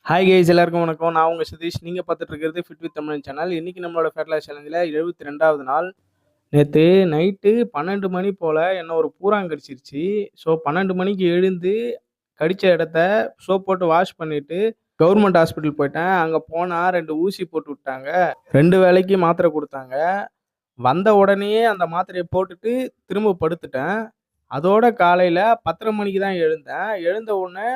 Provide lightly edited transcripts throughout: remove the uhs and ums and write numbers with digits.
Hi guys எல்லாருக்கும் வணக்கம். நான் உங்க சதீஷ். நீங்க பார்த்துட்டு இருக்கிறது ஃபிட் வித் தமிழன் சேனல். இன்னைக்கு நம்மளோட ஃபேட் லாஸ் சேலஞ்சில் 72வது நாள். நேற்று நைட்டு 12 மணி போல் என்ன ஒரு பூரான் கடிச்சிருச்சு. ஸோ 12 மணிக்கு எழுந்து கடித்த இடத்த சோப் போட்டு வாஷ் பண்ணிவிட்டு கவர்மெண்ட் ஹாஸ்பிட்டல் போயிட்டேன். அங்கே போனால் 2 ஊசி போட்டு விட்டாங்க. 2 வேளைக்கு மாத்திரை கொடுத்தாங்க. வந்த உடனேயே அந்த மாத்திரையை போட்டுட்டு திரும்ப படுத்துட்டேன். அதோட காலையில் 10:30 மணிக்கு தான் எழுந்தேன். எழுந்த உடனே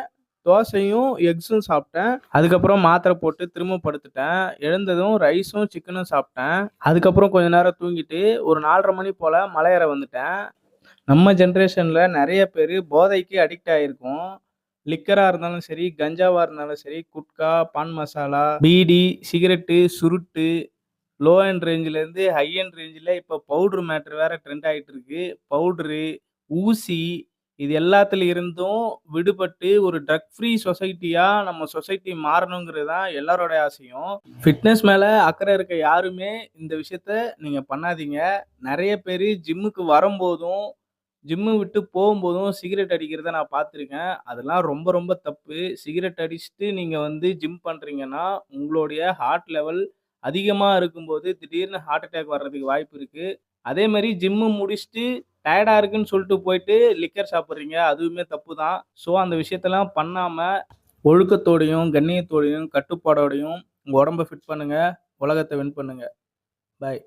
தோசையும் எக்ஸும் சாப்பிட்டேன். அதுக்கப்புறம் மாத்திரை போட்டு திரும்ப படுத்துட்டேன். எழுந்ததும் ரைஸும் சிக்கனும் சாப்பிட்டேன். அதுக்கப்புறம் கொஞ்ச நேரம் தூங்கிட்டு ஒரு 4:30 மணி போல் மலை ஏற வந்துட்டேன். நம்ம ஜென்ரேஷனில் நிறைய பேர் போதைக்கு அடிக்ட் ஆகிருக்கும். லிக்கராக இருந்தாலும் சரி, கஞ்சாவாக இருந்தாலும் சரி, குட்கா, பான் மசாலா, பீடி, சிகரெட்டு, சுருட்டு, லோ அண்ட் ரேஞ்சிலேருந்து ஹை அண்ட் ரேஞ்சில் இப்போ பவுட்ரு மேட்ரு வேறு ட்ரெண்ட் ஆகிட்டு இருக்கு. பவுட்ரு, ஊசி, இது எல்லாத்துல இருந்தும் விடுபட்டு ஒரு ட்ரக் ஃப்ரீ சொசைட்டியாக நம்ம சொசைட்டி மாறணுங்கிறது தான் எல்லாரோட ஆசையும். ஃபிட்னஸ் மேலே அக்கறை இருக்க யாருமே இந்த விஷயத்த நீங்கள் பண்ணாதீங்க. நிறைய பேர் ஜிம்முக்கு வரும்போதும் ஜிம்மு விட்டு போகும்போதும் சிகரெட் அடிக்கிறத நான் பார்த்துருக்கேன். அதெல்லாம் ரொம்ப ரொம்ப தப்பு. சிகரெட் அடிச்சுட்டு நீங்கள் ஜிம் பண்ணுறீங்கன்னா உங்களுடைய ஹார்ட் லெவல் அதிகமாக இருக்கும்போது திடீர்னு ஹார்ட் அட்டாக் வர்றதுக்கு வாய்ப்பு இருக்குது. அதே மாதிரி ஜிம்மு முடிச்சுட்டு டயர்டாக இருக்குன்னு சொல்லிட்டு போயிட்டு லிக்கர் சாப்பிட்றீங்க, அதுவுமே தப்பு தான். ஸோ அந்த விஷயத்தெல்லாம் பண்ணாமல் ஒழுக்கத்தோடையும் கண்ணியத்தோடையும் கட்டுப்பாடோடையும் உங்கள் உடம்பை ஃபிட் பண்ணுங்கள். உலகத்தை வின் பண்ணுங்கள். பாய்.